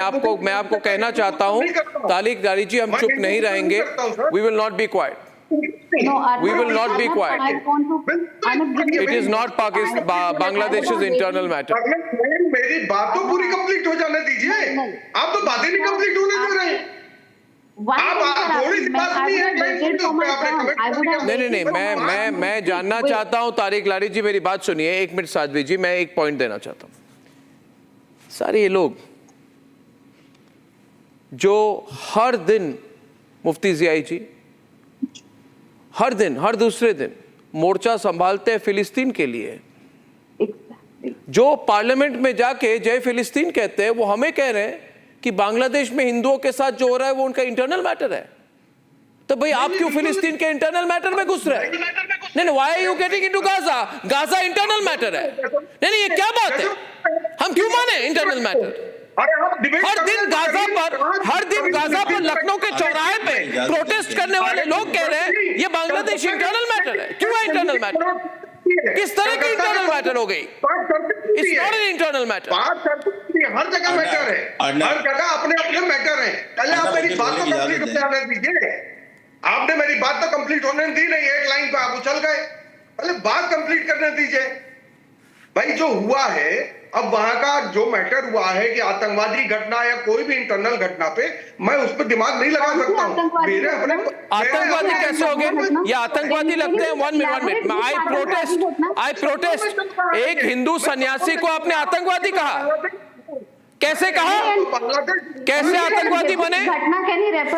मैं आपको कहना चाहता हूं, तारिक लारी जी, हम चुप नहीं रहेंगे. We will not be quiet. We will not be quiet. It is not Pakistan, Bangladesh's internal matter. मेरी बात तो पूरी कंप्लीट हो जाने दीजिए. आप तो बातें नहीं कंप्लीट होने दे रहे हैं. नहीं, मैं जानना चाहता हूं. तारिक लारी जी, मेरी बात सुनिए. एक मिनट साध्वी जी, मैं एक पॉइंट देना चाहता हूं. सारे ये लोग जो हर दिन, मुफ्ती जियाई जी, हर दिन, हर दूसरे दिन मोर्चा संभालते हैं फिलिस्तीन के लिए, जो पार्लियामेंट में जाके जय फिलिस्तीन कहते हैं, वो हमें कह रहे हैं कि बांग्लादेश में हिंदुओं के साथ जो हो रहा है वो उनका इंटरनल मैटर है. तो भाई आप क्यों फिलिस्तीन के इंटरनल मैटर में घुस रहे हैं? नहीं, why are you getting into Gaza? Gaza internal matter है. नहीं, ये क्या बात है? हम क्यों माने इंटरनल मैटर? हर दिन गाजा पर लखनऊ के चौराहे पे प्रोटेस्ट करने वाले लोग कह रहे हैं ये बांग्लादेश इंटरनल मैटर है. क्यों है इंटरनल मैटर? किस तरह की इंटरनल मैटर हो गई? It's not an internal matter. हर जगह मैटर है, हर जगह अपने अपने मैटर है. पहले आप मेरी बात तो कंप्लीट होने दीजिए. आपने मेरी बात तो कंप्लीट होने दी नहीं. एक लाइन पे आप उछल गए. पहले बात कंप्लीट करने दीजिए. भाई जो हुआ है, अब वहां का जो मैटर हुआ है कि आतंकवादी घटना या कोई भी इंटरनल घटना पे मैं उस पर दिमाग नहीं लगा सकता हूं. मेरे अपने आतंकवादी कैसे हो गए? ये आतंकवादी लगते हैं. 1 मिनट. आई प्रोटेस्ट. एक हिंदू सन्यासी को आपने आतंकवादी कहा. कैसे कहा? कैसे आतंकवादी बने?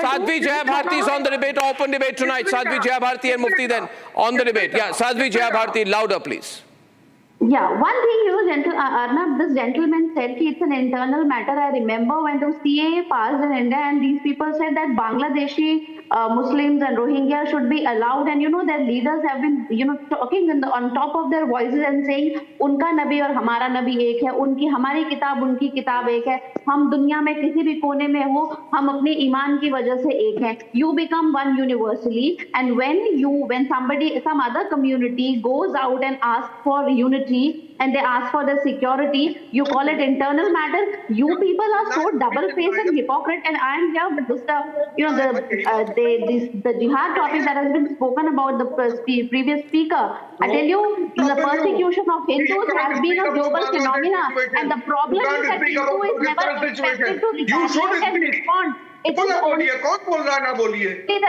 Sadhvi Jaya Bharti is on the debate, open debate tonight. Sadhvi Jaya Bharti and Mufti then on the debate. Yeah, Sadhvi Jaya Bharti, louder please. Yeah, one thing, Arnab, this gentleman said it's an internal matter. I remember when the CAA passed in India and these people said that Bangladeshi Muslims and Rohingya should be allowed, and their leaders have been talking on top of their voices and saying उनका नबी और हमारा नबी एक है, हमारी किताब उनकी किताब एक है, हम दुनिया में किसी भी कोने में हो, हम अपने ईमान की वजह से एक हैं. You become one universally, and when some other community goes out and asks for unity and they ask for the security, you call it internal matter. You people are so double-faced and hypocrite. And I am here with the jihad topic that has been spoken about the previous speaker. I tell you, the persecution of Hindus has been a global phenomena, and the problem is that Hindu is never expected to retaliate and respond. It is only that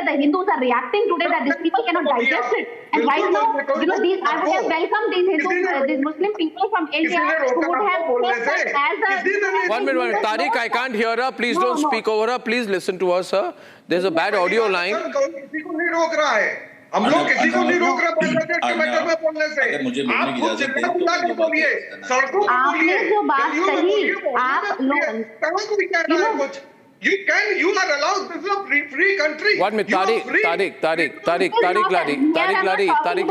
the Hindus are reacting today that these people cannot digest it. And right now, I would have welcomed these Muslim people from India who would have taken as a... 1 minute. Tariq, I can't hear her. Please don't speak over her. Please listen to her, sir. There's a bad audio line. हम लोग किसी को नहीं रोक रहे बांग्लादेश के matter में बोलने से. आप खुद जितना बुला के बोलिए, सड़कों पे बोलिए, आपने जो बात कही, आप लोग You are allowed. This is a free country. 1 minute, Tariq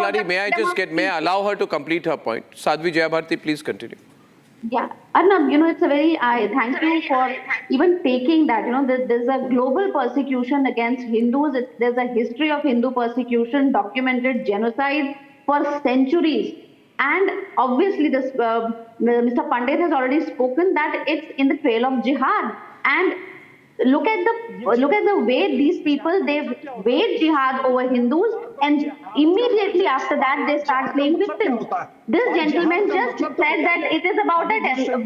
Lari, may I allow her to complete her point? Sadhvi Jaya Bharti, please continue. Yeah, Arnab, it's a very, thank you for even taking that, there's a global persecution against Hindus. There's a history of Hindu persecution, documented genocide for centuries. And obviously this, Mr. Pandit has already spoken that it's in the trail of jihad. And look at the way these people, they wage jihad over Hindus, and immediately after that they start playing victims. This gentleman just said that it is about a sir,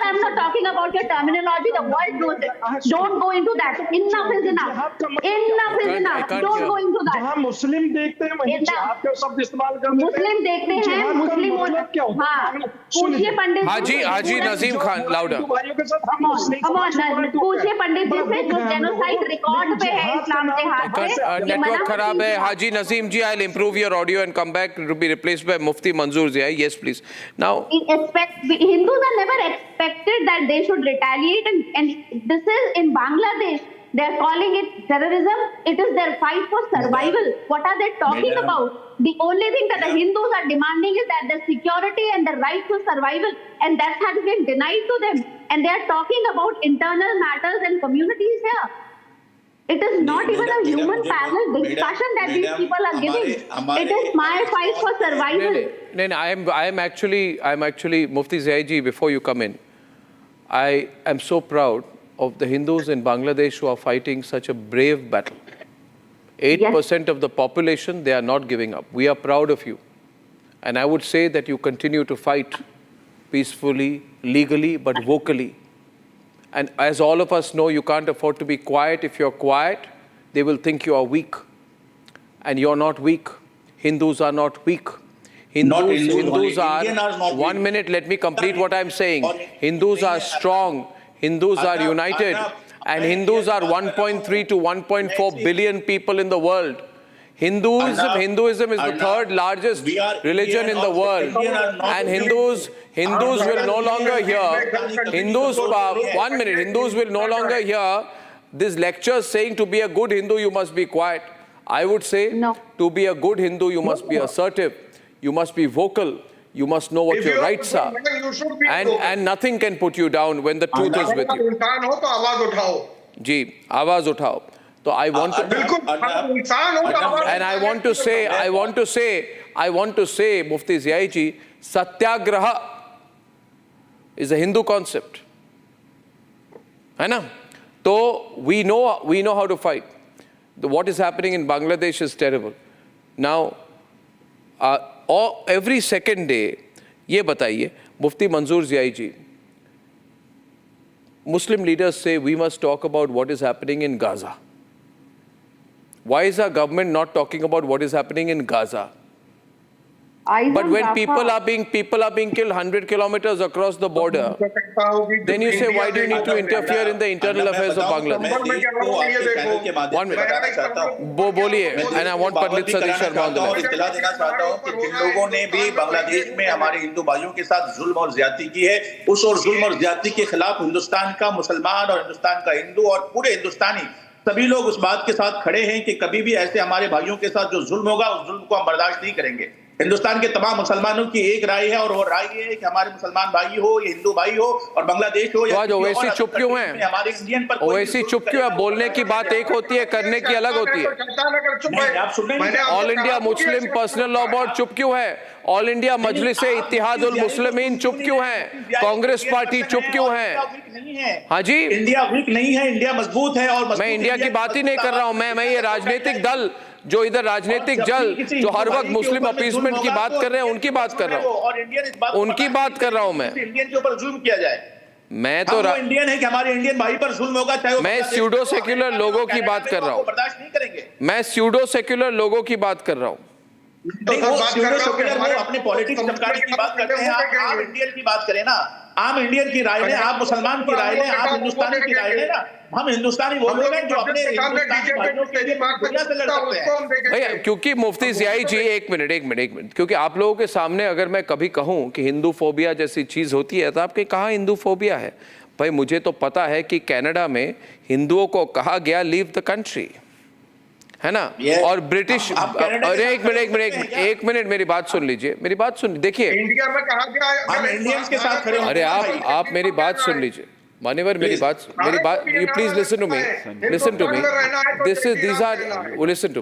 I'm not talking about your terminology, the world knows it. Don't go into that. Enough is enough. Enough is enough. Don't go into that. मुस्लिम देखते हैं वहीं जिहाद का शब्द इस्तेमाल करते हैं. मुस्लिम देखते हैं, मुस्लिम पूछिए पंडित. हाजी नजीम खान, लाउडर. पूछिए पंडित जी से जो जेनोसाइड रिकॉर्ड पे है इस्लाम के हाथ में. नेटवर्क खराब है. हाजी नजीम जी, I'll improve your audio and come back to be replaced by Mufti Manzoor Zia. Yes, please. Now, Hindus are never expected that they should retaliate, and this is in Bangladesh. They're calling it terrorism. It is their fight for survival. What are they talking about? The only thing that the Hindus are demanding is that the security and the right to survival, and that has been denied to them. And they are talking about internal matters and communities here. It is not even a human parallel discussion that these people are giving. It is my fight for survival. No, I am actually Mufti Ziai ji, before you come in, I am so proud of the Hindus in Bangladesh who are fighting such a brave battle. 8% of the population, they are not giving up. We are proud of you. And I would say that you continue to fight peacefully, legally, but vocally. And as all of us know, you can't afford to be quiet. If you're quiet, they will think you are weak. And you're not weak. Hindus are not weak. Hindus are, one minute, let me complete what I'm saying. Hindus are strong. Hindus are united. And Hindus are 1.3 to 1.4 billion people in the world. Hinduism is the third largest religion in the world. And Hindus will no longer hear, one minute, Hindus will no longer hear these lectures saying to be a good Hindu, you must be quiet. I would say, No. to be a good Hindu, you must be assertive. You must be vocal. You must know what If your you rights are. you should be vocal. And nothing can put you down when the truth is with you. इंसान हो तो आवाज उठाओ. जी, आवाज उठाओ. So I want to, बिल्कुल इंसान हो तो आवाज and I want to say, Mufti Ziai ji, Satyagraha is a Hindu concept. है ना? So we know how to fight. What is happening in Bangladesh is terrible. Now, every second day, ये बताइए, Mufti Manzoor Ziai ji, Muslim leaders say we must talk about what is happening in Gaza. Why is our government not talking about what is happening in Gaza? But when people are being killed 100 kilometers across the border, then you say, why do you need to interfere in the internal affairs of Bangladesh? One minute. बोलिए, and I want Pandit Satish Sharma on the line. इत्तला देना चाहता हूं कि जिन लोगों ने भी बांग्लादेश में हमारे हिंदू भाइयों के साथ जुल्म और ज्यादती की है, उस और जुल्म और ज्यादती के खिलाफ हिंदुस्तान का मुसलमान और हिंदुस्तान का हिंदू और पूरे हिंदुस्तानी सभी लोग उस बात के साथ खड़े हैं कि कभी भी ऐसे हमारे भाइयों के साथ जो जुल्म होगा, उस जुल्म को हम बर्दाश्त नहीं करेंगे। हिंदुस्तान के तमाम मुसलमानों की एक राय है और वो राय ये है कि हमारे मुसलमान भाई हो, ये हिंदू भाई हो और बांग्लादेश हो या आज ओवैसी चुप क्यों है? हमारे इंडियन पर ओवैसी चुप क्यों है? बोलने की बात एक होती है, करने की अलग होती है। All India Muslim personal law board चुप क्यों है? ऑल इंडिया मजलिस इत्तिहादुल मुस्लिमीन चुप क्यों है? कांग्रेस पार्टी चुप क्यों है? हाँ जी, इंडिया वीक नहीं है, इंडिया मजबूत है। और मैं इंडिया की बात ही नहीं कर रहा हूं। मैं ये राजनीतिक दल जो इधर राजनीतिक जल जो हर वक्त मुस्लिम अपीसमेंट की बात कर रहे हैं, उनकी बात कर रहा हूं। और इंडियन इस बात उनकी बात कर रहा हूं मैं। इंडियन के ऊपर जुल्म किया जाए। मैं तो इंडियन है कि हमारे इंडियन भाई पर जुल्म होगा, चाहे मैं स्यूडो सेक्युलर लोगों की बात कर रहा हूं। बर्दाश्त नहीं करेंगे। मैं स्यूडो सेक्युलर लोगों की बात कर रहा हूं। वो अपने पॉलिटिक्स चमकाने की बात करते हैं। आप इंडियन की बात करें ना, आम इंडियन की राय लें, आप मुसलमान की राय लें, आप हिंदुस्तानी की राय लें ना। हम हिंदुस्तानी वो लोग हैं जो अपने भैया, क्योंकि मुफ्ती ज़ियाई जी एक मिनट, क्योंकि आप लोगों के सामने अगर मैं कभी कहूं कि हिंदू फोबिया जैसी चीज होती है तो आपके कहाँ हिंदू फोबिया है? भाई मुझे तो पता है कि कनाडा में हिंदुओं को कहा गया लीव द कंट्री, है ना? और ब्रिटिश, अरे एक मिनट मेरी बात सुन लीजिए, देखिए इंडिया में कहा गया इंडियंस के साथ खड़े। अरे आप मेरी बात सुन लीजिए मान्यवर, मेरी बात you please listen to me, listen to me, listen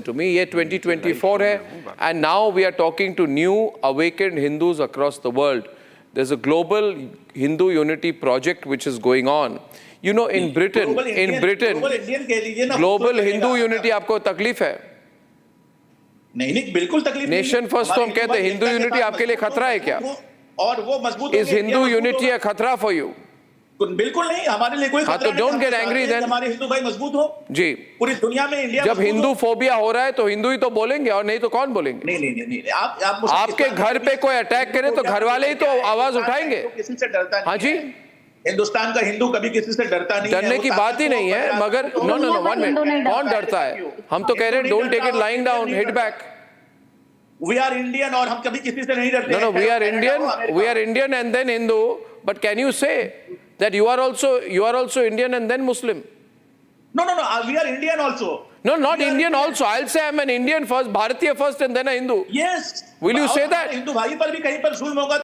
to me, ये 2024 है and now we are talking to new awakened Hindus across the world. There's a global Hindu unity project which is going on. You know, in Britain, global Hindu unity आपको तकलीफ है? नहीं, बिल्कुल तकलीफ नहीं। Nation first तो हम कहते हैं, हिंदू यूनिटी आपके लिए खतरा है क्या? और वो मजबूत इज हिंदू यूनिटी a खतरा फॉर यू? बिल्कुल नहीं, हमारे लिए कोई खतरा तो डोंट गेट एंग्री देन। हमारे हिंदू भाई मजबूत हो जी। पूरी दुनिया में इंडिया जब हिंदू फोबिया हो रहा है तो हिंदू ही तो बोलेंगे, और नहीं तो कौन बोलेंगे? नहीं, आप आपके घर पे कोई अटैक करे तो घर वाले ही तो आवाज उठाएंगे। किसी से डरता नहीं। हाँ जी, हिंदुस्तान का हिंदू कभी किसी से डरता नहीं है। डरने की बात ही नहीं है, मगर नो 1 मिनट, कौन डरता है? हम तो कह रहे हैं don't take it lying down, hit back. We are Indian और हम कभी किसी से नहीं डरते। No, we are Indian and then Hindu, but can you say that you are also Indian and then Muslim? No, we are Indian also. No, not Indian also. I'll say I'm an Indian first, Bharatiya first and then a Hindu. Yes. Will you say that? Hindu भाई पर भी कहीं पर जुल्म होगा